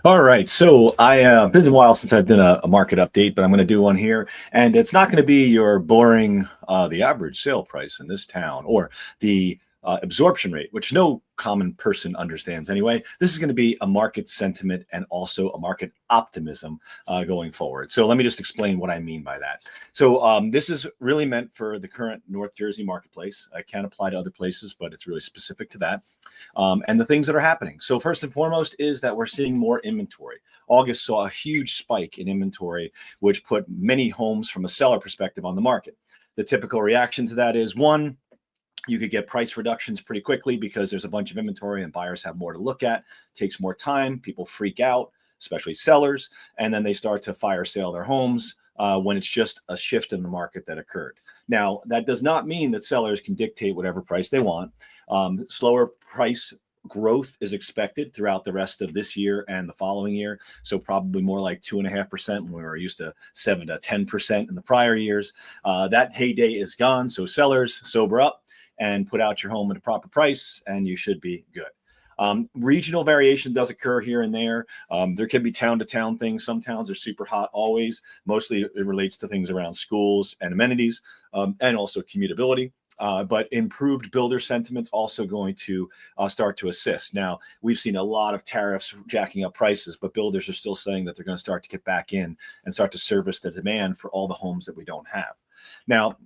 All right. So I been a while since I've done a market update, but I'm going to do one here, and it's not going to be your boring the average sale price in this town or the absorption rate, which no common person understands anyway. This is going to be a market sentiment and also a market optimism going forward. So let me just explain what I mean by that. So this is really meant for the current North Jersey marketplace. I can apply to other places, but it's really specific to that and the things that are happening. So first and foremost is that we're seeing more inventory. August saw a huge spike in inventory, which put many homes from a seller perspective on the market. The typical reaction to that is one, you could get price reductions pretty quickly because there's a bunch of inventory and buyers have more to look at. It takes more time. People freak out, especially sellers, and then they start to fire sale their homes when it's just a shift in the market that occurred. Now, that does not mean that sellers can dictate whatever price they want. Slower price growth is expected throughout the rest of this year and the following year. So probably more like 2.5% when we were used to 7 to 10% in the prior years. That heyday is gone. So sellers, sober up and put out your home at a proper price, and you should be good. Regional variation does occur here and there. There can be town to town things. Some towns are super hot always. Mostly it relates to things around schools and amenities and also commutability. But improved builder sentiment's also going to start to assist. Now, we've seen a lot of tariffs jacking up prices, but builders are still saying that they're going to start to get back in and start to service the demand for all the homes that we don't have. Now,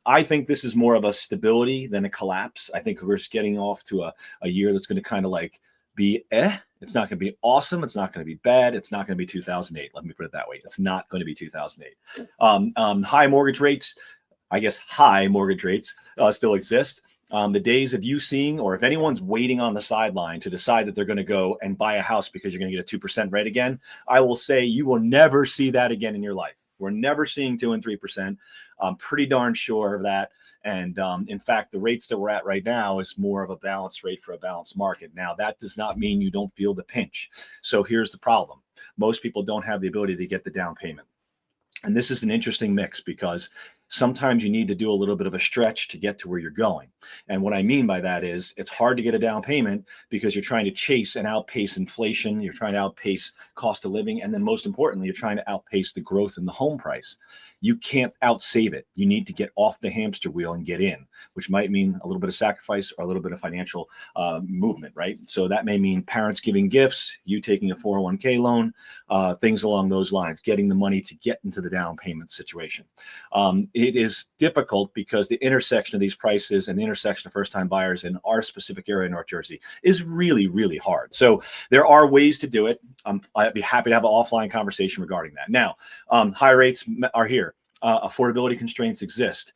I think this is more of a stability than a collapse. I think we're just getting off to a year that's going to kind of like be It's not going to be awesome. It's not going to be bad. It's not going to be 2008. Let me put it that way. It's not going to be 2008. High mortgage rates, I guess high mortgage rates still exist. The days of you seeing, or if anyone's waiting on the sideline to decide that they're going to go and buy a house because you're going to get a 2% rate again, I will say you will never see that again in your life. We're never seeing 2 and 3%. I'm pretty darn sure of that. And in fact, the rates that we're at right now is more of a balanced rate for a balanced market. Now, that does not mean you don't feel the pinch. So here's the problem. Most people don't have the ability to get the down payment. And this is an interesting mix because sometimes you need to do a little bit of a stretch to get to where you're going. And what I mean by that is it's hard to get a down payment because you're trying to chase and outpace inflation. You're trying to outpace cost of living. And then most importantly, you're trying to outpace the growth in the home price. You can't outsave it. You need to get off the hamster wheel and get in, which might mean a little bit of sacrifice or a little bit of financial movement, right? So that may mean parents giving gifts, you taking a 401k loan, things along those lines, getting the money to get into the down payment situation. It is difficult because the intersection of these prices and the intersection of first-time buyers in our specific area in North Jersey is really, really hard. So there are ways to do it. I'd be happy to have an offline conversation regarding that. Now, high rates are here. Affordability constraints exist.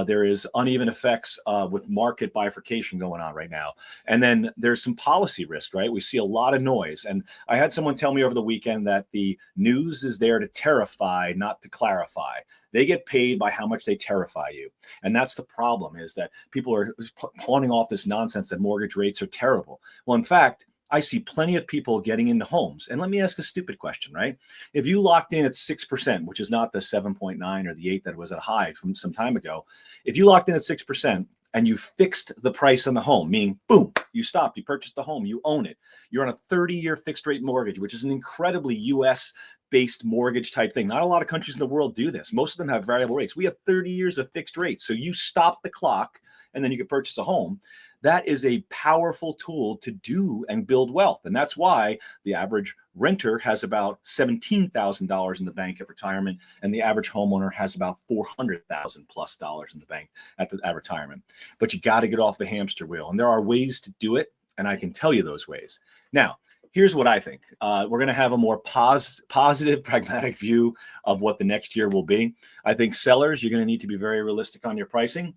There is uneven effects with market bifurcation going on right now. And then there's some policy risk, right? We see a lot of noise. And I had someone tell me over the weekend that the news is there to terrify, not to clarify. They get paid by how much they terrify you. And that's the problem, is that people are pawning off this nonsense that mortgage rates are terrible. Well, in fact, I see plenty of people getting into homes. And let me ask a stupid question, right? If you locked in at 6%, which is not the 7.9 or the 8 that was at high from some time ago, if you locked in at 6% and you fixed the price on the home, meaning boom, you stopped, you purchased the home, you own it. You're on a 30-year fixed rate mortgage, which is an incredibly US based mortgage type thing. Not a lot of countries in the world do this. Most of them have variable rates. We have 30 years of fixed rates. So you stop the clock and then you can purchase a home. That is a powerful tool to do and build wealth. And that's why the average renter has about $17,000 in the bank at retirement, and the average homeowner has about $400,000 plus in the bank at retirement. But you got to get off the hamster wheel. And there are ways to do it, and I can tell you those ways. Now, here's what I think. We're going to have a more positive, pragmatic view of what the next year will be. I think sellers, you're going to need to be very realistic on your pricing.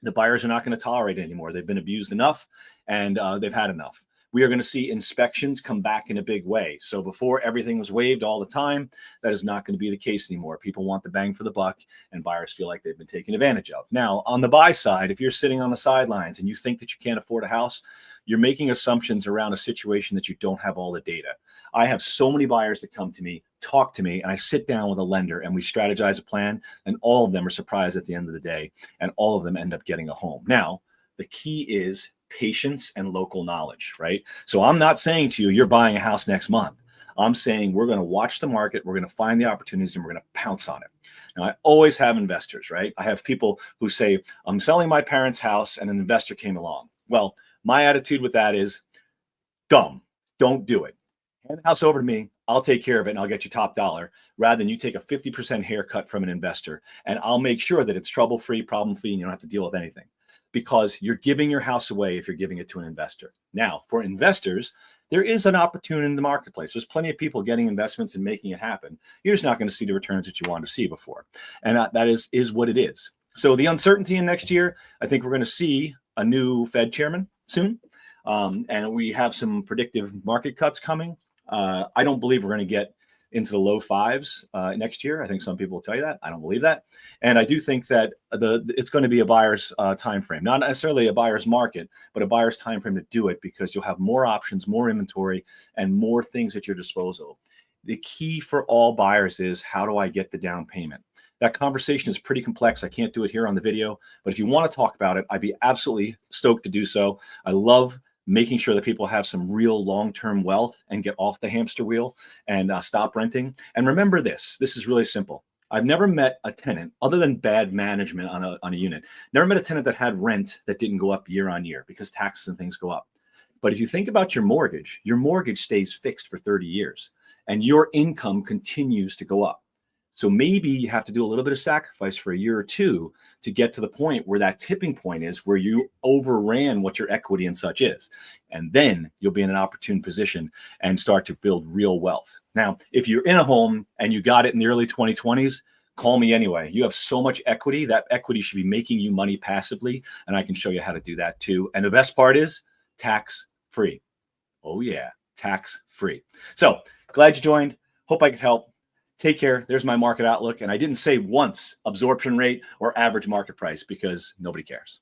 The buyers are not going to tolerate it anymore. They've been abused enough, and they've had enough. We are going to see inspections come back in a big way. So before everything was waived all the time, that is not going to be the case anymore. People want the bang for the buck, and buyers feel like they've been taken advantage of. Now, on the buy side, if you're sitting on the sidelines and you think that you can't afford a house, you're making assumptions around a situation that you don't have all the data. I have so many buyers that come to me, talk to me, and I sit down with a lender and we strategize a plan, and all of them are surprised at the end of the day, and all of them end up getting a home. Now, the key is patience and local knowledge, right? So I'm not saying to you, you're buying a house next month. I'm saying we're going to watch the market, we're going to find the opportunities, and we're going to pounce on it. Now, I always have investors, right? I have people who say, I'm selling my parents' house and an investor came along. Well, my attitude with that is dumb. Don't do it. Hand the house over to me. I'll take care of it and I'll get you top dollar rather than you take a 50% haircut from an investor. And I'll make sure that it's trouble-free, problem-free, and you don't have to deal with anything, because you're giving your house away if you're giving it to an investor. Now, for investors, there is an opportunity in the marketplace. There's plenty of people getting investments and making it happen. You're just not going to see the returns that you wanted to see before. And that is what it is. So the uncertainty in next year, I think we're going to see a new Fed chairman soon. And we have some predictive market cuts coming. I don't believe we're going to get into the low fives next year. I think some people will tell you that. I don't believe that. And I do think that it's going to be a buyer's time frame, not necessarily a buyer's market, but a buyer's time frame to do it, because you'll have more options, more inventory, and more things at your disposal. The key for all buyers is, how do I get the down payment? That conversation is pretty complex. I can't do it here on the video, but if you want to talk about it, I'd be absolutely stoked to do so. I love making sure that people have some real long-term wealth and get off the hamster wheel and stop renting. And remember this is really simple. I've never met a tenant, other than bad management on a unit, never met a tenant that had rent that didn't go up year on year, because taxes and things go up. But if you think about your mortgage stays fixed for 30 years and your income continues to go up. So maybe you have to do a little bit of sacrifice for a year or two to get to the point where that tipping point is, where you overran what your equity and such is. And then you'll be in an opportune position and start to build real wealth. Now, if you're in a home and you got it in the early 2020s, call me anyway. You have so much equity. That equity should be making you money passively. And I can show you how to do that too. And the best part is tax free. Oh yeah, tax free. So glad you joined. Hope I could help. Take care. There's my market outlook. And I didn't say once absorption rate or average market price, because nobody cares.